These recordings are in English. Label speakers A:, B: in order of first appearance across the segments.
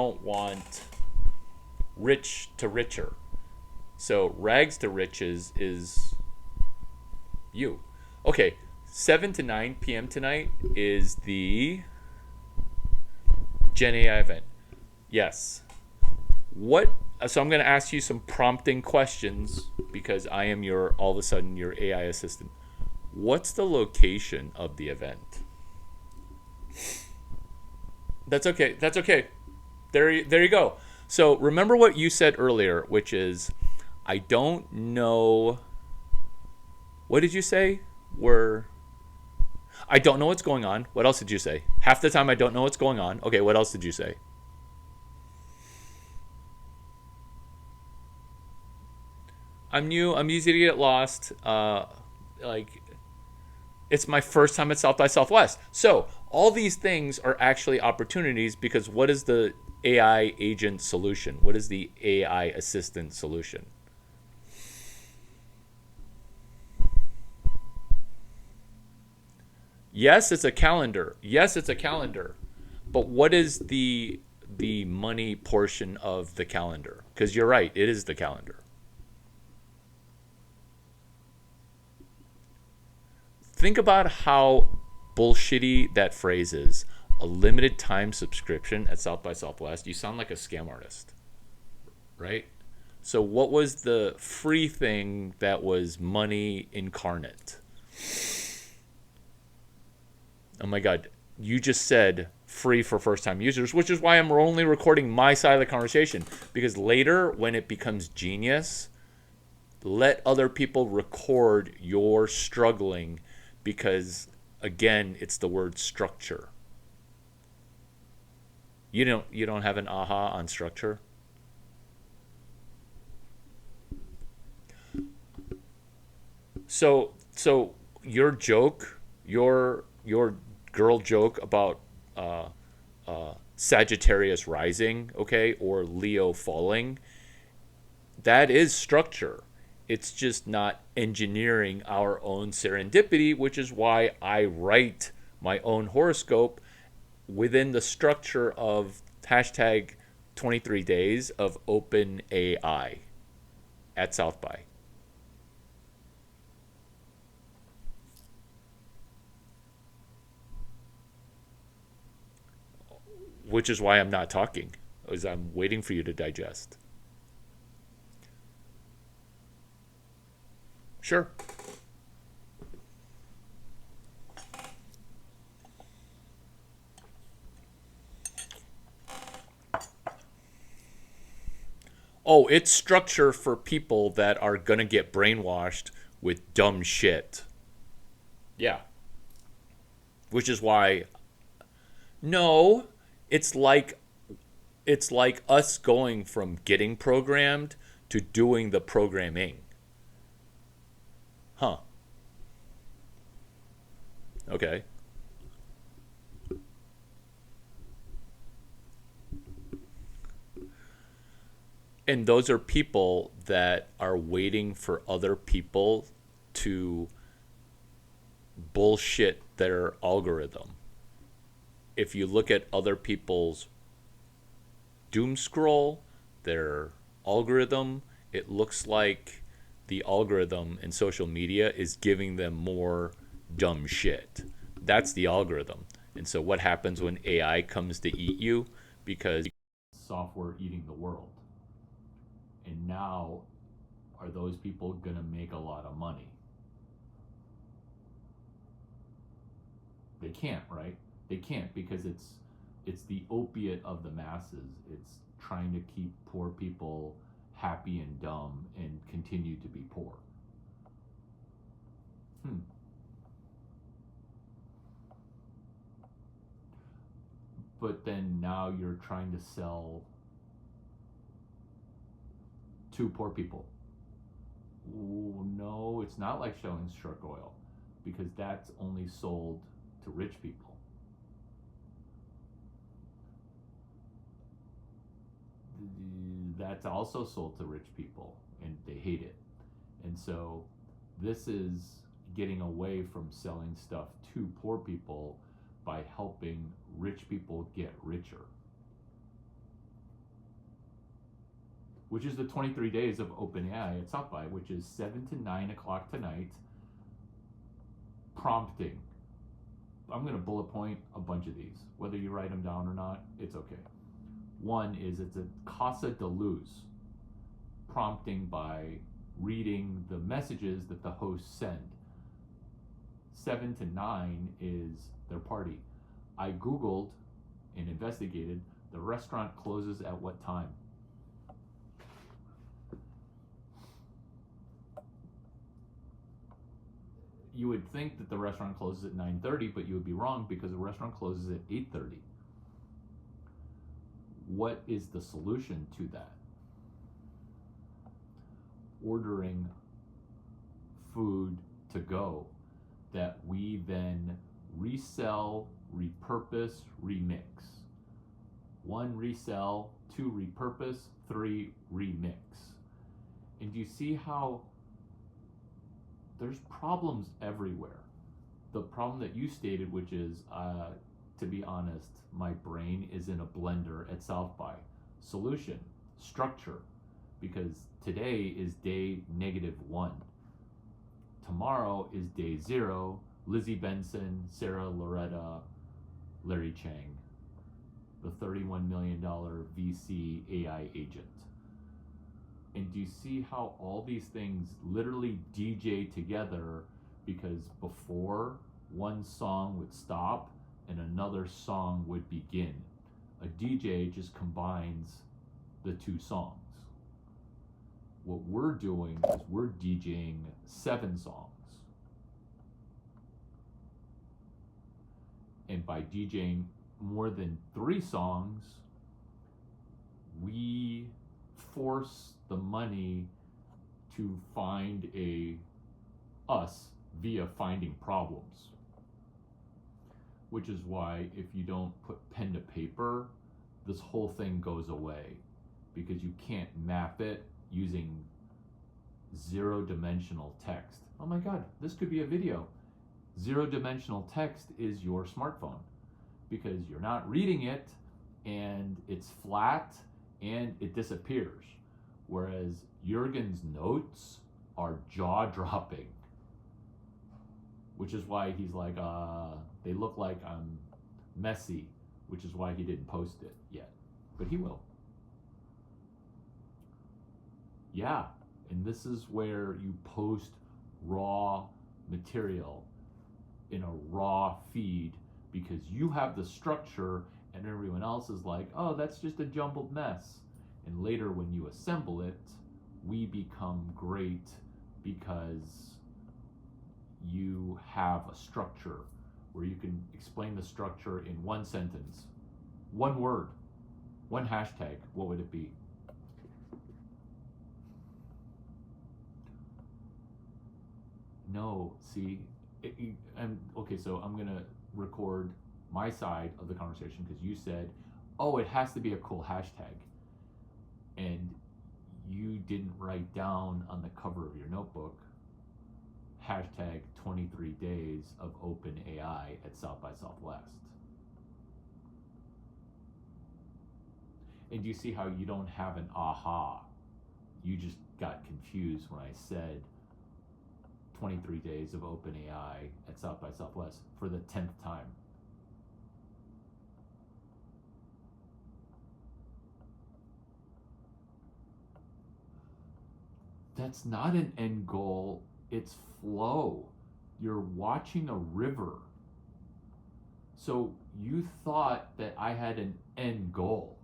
A: don't want rich to richer. So rags to riches is you. Okay, 7 to 9 p.m. tonight is the Gen AI event. Yes. What? So I'm going to ask you some prompting questions because I am your all of a sudden your AI assistant. What's the location of the event? That's okay. That's okay. There you go. So remember what you said earlier, which is, I don't know. What did you say? Were I don't know what's going on. What else did you say? Half the time I don't know what's going on. Okay, what else did you say? I'm new. I'm easy to get lost. Like it's my first time at South by Southwest. So all these things are actually opportunities because what is the AI agent solution? What is the AI assistant solution? Yes, it's a calendar. Yes, it's a calendar. But what is the money portion of the calendar? Because you're right, it is the calendar. Think about how bullshitty that phrase is. A limited time subscription at South by Southwest. You sound like a scam artist, right? So what was the free thing that was money incarnate? Oh my god, you just said free for first time users, which is why I'm only recording my side of the conversation. Because later, when it becomes genius, let other people record your struggling because, again, it's the word structure. You don't have an aha on structure? So your joke, your girl joke about Sagittarius rising, okay, or Leo falling, that is structure. It's just not engineering our own serendipity, which is why I write my own horoscope within the structure of hashtag 23 days of open AI at South by, which is why I'm not talking, is I'm waiting for you to digest. Sure. Oh, it's structure for people that are gonna get brainwashed with dumb shit. Yeah. Which is why no, it's like it's like us going from getting programmed to doing the programming. Huh. Okay. And those are people that are waiting for other people to bullshit their algorithm. If you look at other people's doom scroll, their algorithm, it looks like the algorithm in social media is giving them more dumb shit. That's the algorithm. And so what happens when AI comes to eat you? Because software eating the world. And now are those people going to make a lot of money? They can't, right? They can't because it's the opiate of the masses. It's trying to keep poor people happy and dumb and continue to be poor. Hmm. But then now you're trying to sell to poor people. Ooh, no, it's not like selling shark oil because that's only sold to rich people. That's also sold to rich people and they hate it. And so this is getting away from selling stuff to poor people by helping rich people get richer.
B: which is the 23 days of OpenAI at South by, which is 7 to 9 o'clock tonight. Prompting. I'm going to bullet point a bunch of these. Whether you write them down or not, it's okay. One is it's a Casa de Luz, prompting by reading the messages that the hosts send. 7 to 9 is their party. I Googled and investigated. The restaurant closes at what time? You would think that the restaurant closes at 9:30, but you would be wrong because the restaurant closes at 8:30. What is the solution to that? Ordering food to go that we then resell, repurpose, remix. 1, resell. 2, repurpose. 3, remix. And do you see how there's problems everywhere? The problem that you stated, which is, to be honest, my brain is in a blender at South by. Solution, structure, because today is day -1. Tomorrow is day 0. Lizzie Benson, Sarah Loretta, Larry Chang, the $31 million VC AI agent. And do you see how all these things literally DJ together? Because before, one song would stop and another song would begin. A DJ just combines the two songs. What we're doing is we're DJing 7 songs. And by DJing more than 3 songs, we force the money to find us via finding problems. Which is why if you don't put pen to paper, this whole thing goes away, because you can't map it using 0-dimensional text. Oh my God, this could be a video. 0-dimensional text is your smartphone, because you're not reading it and it's flat and it disappears. Whereas Jurgen's notes are jaw-dropping, which is why he's like, they look like I'm messy, which is why he didn't post it yet, but he will. Yeah, and this is where you post raw material in a raw feed, because you have the structure and everyone else is like, oh, that's just a jumbled mess. And later when you assemble it, we become great because you have a structure where you can explain the structure in 1 sentence, 1 word, 1 hashtag. What would it be? No, see, okay, so I'm gonna record my side of the conversation, because you said, oh, it has to be a cool hashtag. And you didn't write down on the cover of your notebook, hashtag 23 days of OpenAI at South by Southwest. And do you see how you don't have an aha? You just got confused when I said 23 days of OpenAI at South by Southwest for the 10th time. That's not an end goal, it's flow. You're watching a river. So you thought that I had an end goal.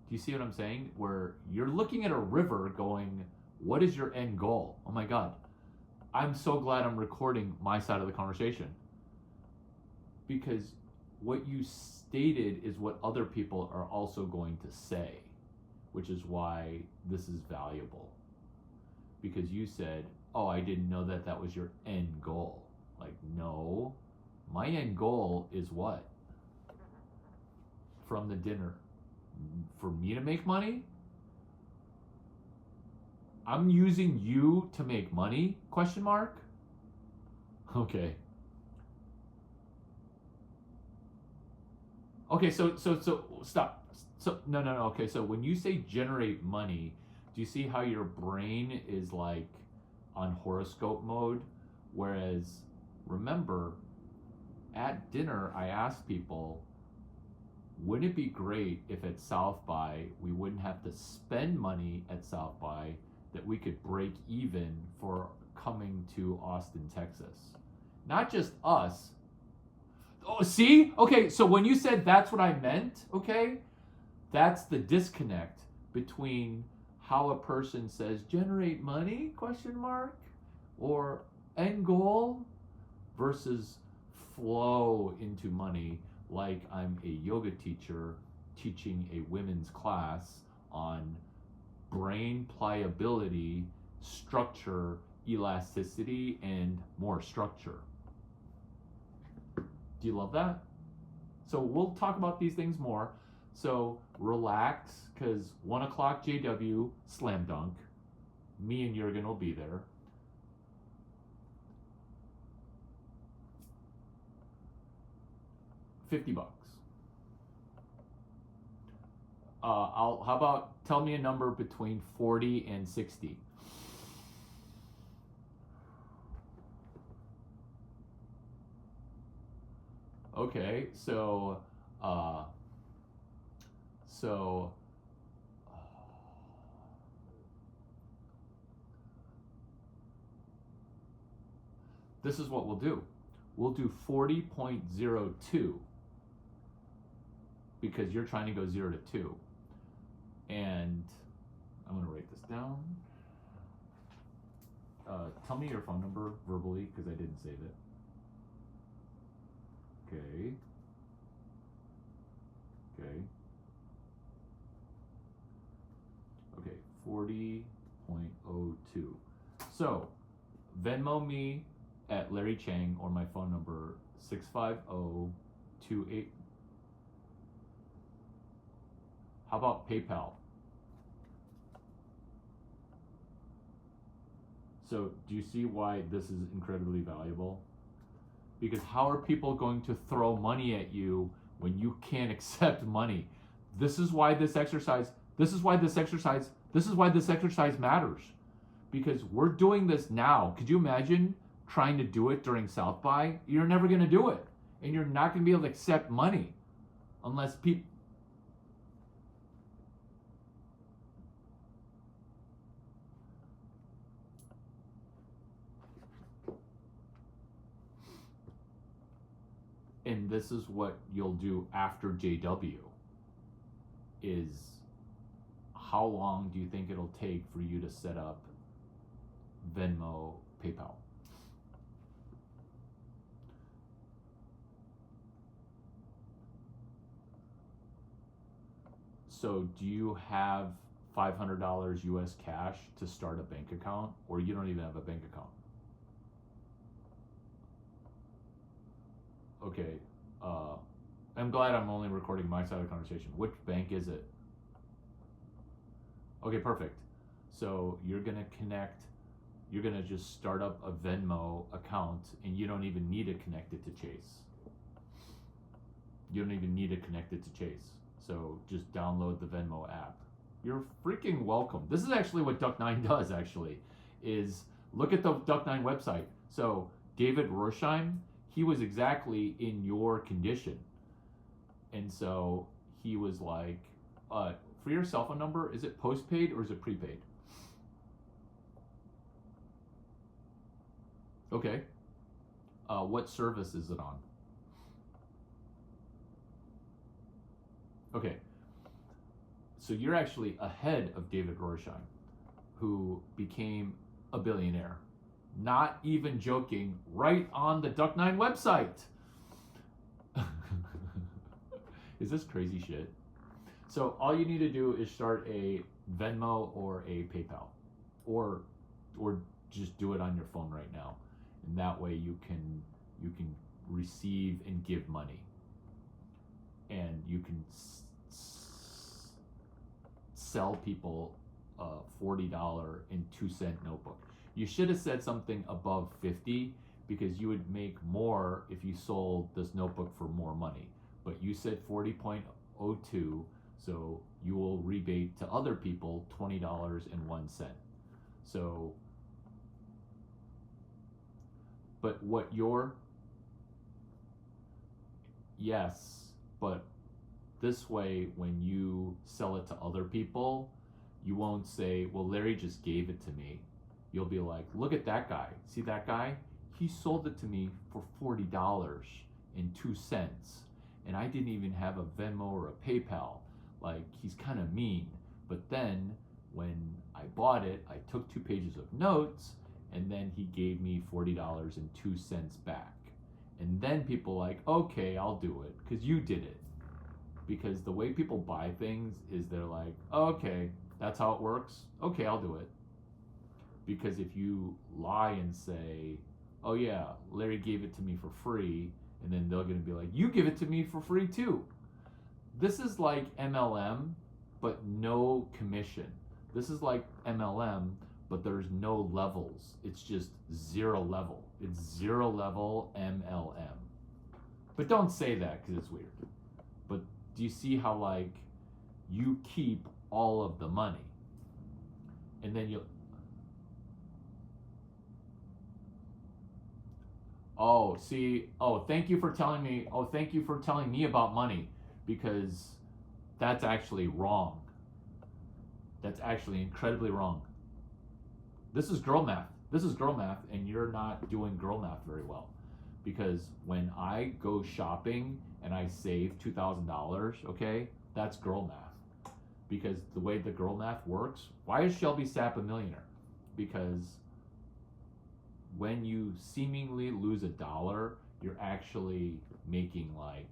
B: Do you see what I'm saying? Where you're looking at a river going, what is your end goal? Oh my God. I'm so glad I'm recording my side of the conversation. Because what you stated is what other people are also going to say, which is why this is valuable. Because you said, oh, I didn't know that that was your end goal. Like, no, my end goal is what? From the dinner. For me to make money? I'm using you to make money? Question mark? Okay. Okay, so stop. So no. Okay, so when you say generate money, Do you see how your brain is like on horoscope mode? Whereas, remember, at dinner, I asked people, wouldn't it be great if at South by we wouldn't have to spend money at South by, that we could break even for coming to Austin, Texas? Not just us. Oh, see? Okay, so when you said that's what I meant, okay, that's the disconnect between how a person says generate money question mark or end goal versus flow into money, like I'm a yoga teacher teaching a women's class on brain pliability, structure, elasticity, and more structure. Do you love that? So we'll talk about these things more. So relax, because 1 o'clock JW, slam dunk. Me and Jurgen will be there. $50. How about tell me a number between 40 and 60? Okay, so this is what we'll do. We'll do 40.02 because you're trying to go 0 to 2. And I'm going to write this down. Tell me your phone number verbally because I didn't save it. Okay. Okay. Okay, 40.02. So, Venmo me at Larry Chang or my phone number 650-28. How about PayPal? So, do you see why this is incredibly valuable? Because how are people going to throw money at you when you can't accept money? This is why this exercise matters. Because we're doing this now. Could you imagine trying to do it during South by? You're never going to do it. And you're not going to be able to accept money unless people... And this is what you'll do after JW is how long do you think it'll take for you to set up Venmo, PayPal? So do you have $500 US cash to start a bank account, or you don't even have a bank account? Okay, I'm glad I'm only recording my side of the conversation. Which bank is it? Okay, perfect. So you're gonna just start up a Venmo account, and you don't even need to connect it to Chase. You don't even need to connect it to Chase. So just download the Venmo app. You're freaking welcome. This is actually what Duck9 does, actually, is look at the Duck9 website. So David Rorsheim, he was exactly in your condition. And so he was like, for your cell phone number, is it postpaid or is it prepaid? Okay. What service is it on? Okay. So you're actually ahead of David Rorsheim, who became a billionaire. Not even joking, right on the Duck9 website. Is this crazy shit? So all you need to do is start a Venmo or a PayPal, or just do it on your phone right now, and that way you can receive and give money, and you can sell people a $40 and 2-cent notebook. You should have said something above 50 because you would make more if you sold this notebook for more money. But you said 40.02, So you will rebate to other people $20.01. So, but what your, yes, but this way, when you sell it to other people, you won't say, well, Larry just gave it to me. You'll be like, look at that guy. See that guy? He sold it to me for $40.02. And I didn't even have a Venmo or a PayPal. Like, he's kind of mean. But then when I bought it, I took 2 pages of notes, and then he gave me $40.02 back. And then people like, okay, I'll do it because you did it. Because the way people buy things is they're like, okay, that's how it works. Okay, I'll do it. Because if you lie and say, oh yeah, Larry gave it to me for free, and then they're going to be like, you give it to me for free too. This is like MLM, but no commission. This is like MLM, but there's no levels. It's just 0 level. It's 0 level MLM. But don't say that because it's weird. But do you see how, like, you keep all of the money, and then you, oh, see, oh, thank you for telling me, oh, thank you for telling me about money, because that's actually wrong. That's actually incredibly wrong. This is girl math. This is girl math, and you're not doing girl math very well. Because when I go shopping and I save $2,000, okay, that's girl math. Because the way the girl math works, why is Shelby Sapp a millionaire? Because when you seemingly lose $1, you're actually making like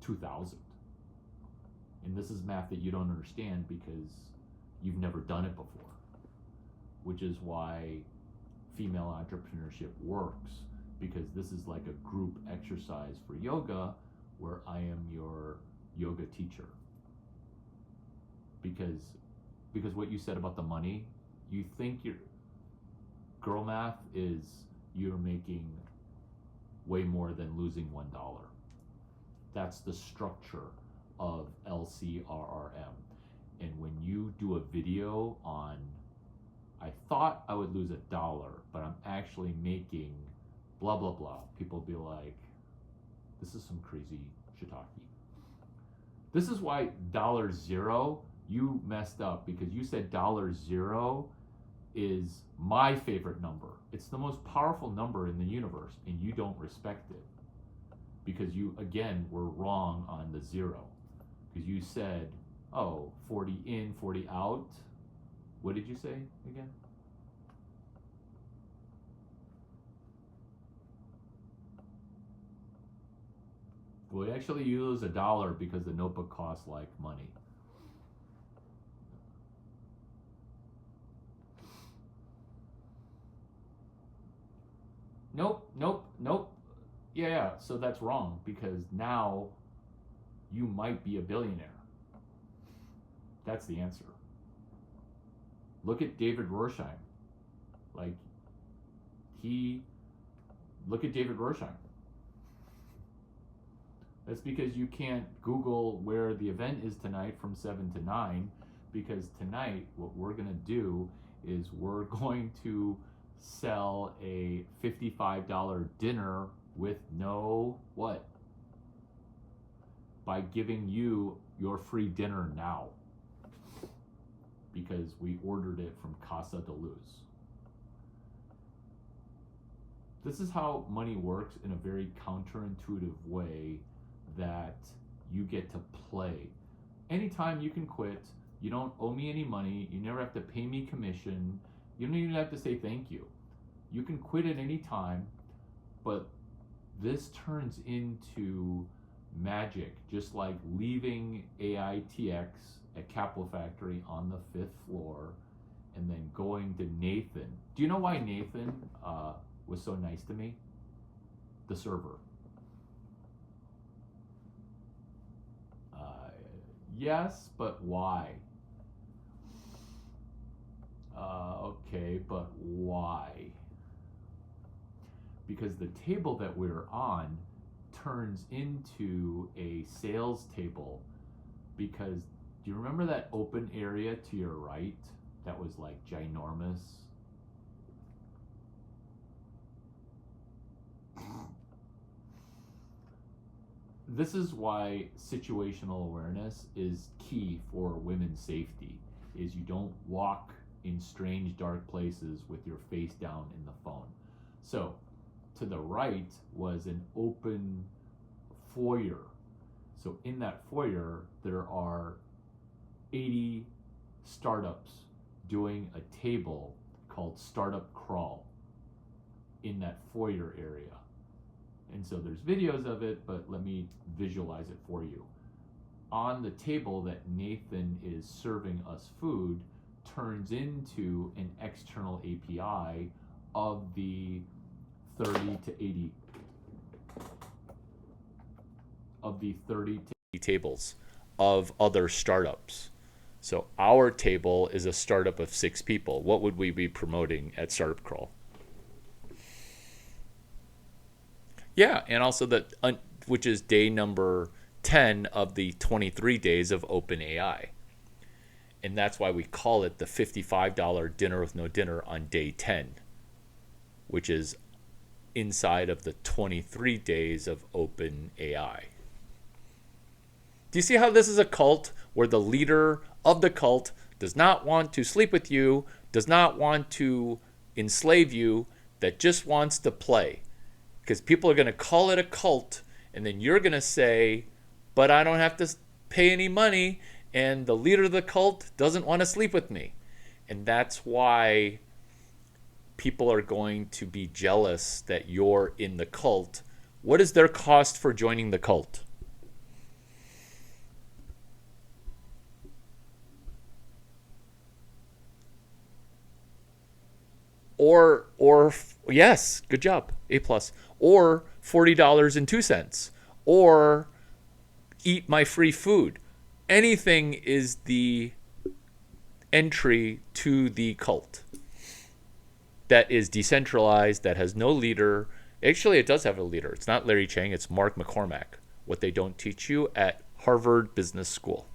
B: 2,000. And this is math that you don't understand because you've never done it before, which is why female entrepreneurship works, because this is like a group exercise for yoga where I am your yoga teacher. Because what you said about the money, you think your girl math is you're making way more than losing $1. That's the structure of LCRRM. And when you do a video on, I thought I would lose $1, but I'm actually making blah blah blah, people be like, this is some crazy shiitake. This is why $0, you messed up, because you said $0 is my favorite number. It's the most powerful number in the universe, and you don't respect it because you again were wrong on the 0. Because you said, oh, 40 in, 40 out. What did you say again? Well, actually, you lose $1 because the notebook costs like money. Nope. Yeah, so that's wrong because now you might be a billionaire. That's the answer. Look at David Rorsheim. Look at David Rorsheim. That's because you can't Google where the event is tonight from 7 to 9, because tonight what we're going to do is we're going to sell a $55 dinner with no what? By giving you your free dinner now, because we ordered it from Casa de Luz. This is how money works in a very counterintuitive way that you get to play. Anytime you can quit, you don't owe me any money, you never have to pay me commission, you don't even have to say thank you. You can quit at any time, but this turns into magic, just like leaving AITX at Capital Factory on the 5th floor and then going to Nathan. Do you know why Nathan was so nice to me? The server. Yes, but why? Okay, but why? Because the table that we're on turns into a sales table because do you remember that open area to your right that was like ginormous? This is why situational awareness is key for women's safety, is you don't walk in strange dark places with your face down in the phone. So to the right was an open foyer. So in that foyer there are 80 startups doing a table called Startup Crawl in that foyer area. And so there's videos of it, but let me visualize it for you. On the table that Nathan is serving us food turns into an external API of the 30 to 80
A: tables of other startups. So our table is a startup of 6 people. What would we be promoting at Startup Crawl? Yeah, and also which is day number 10 of the 23 days of OpenAI. And that's why we call it the $55 dinner with no dinner on day 10, which is inside of the 23 days of OpenAI. Do you see how this is a cult where the leader of the cult does not want to sleep with you, does not want to enslave you, that just wants to play? Because people are going to call it a cult, and then you're going to say, but I don't have to pay any money, and the leader of the cult doesn't want to sleep with me. And that's why people are going to be jealous that you're in the cult. What is their cost for joining the cult? Or yes, good job, A+. Or $40.02, or eat my free food. Anything is the entry to the cult that is decentralized, that has no leader. Actually, it does have a leader. It's not Larry Chang, it's Mark McCormack. What they don't teach you at Harvard Business School.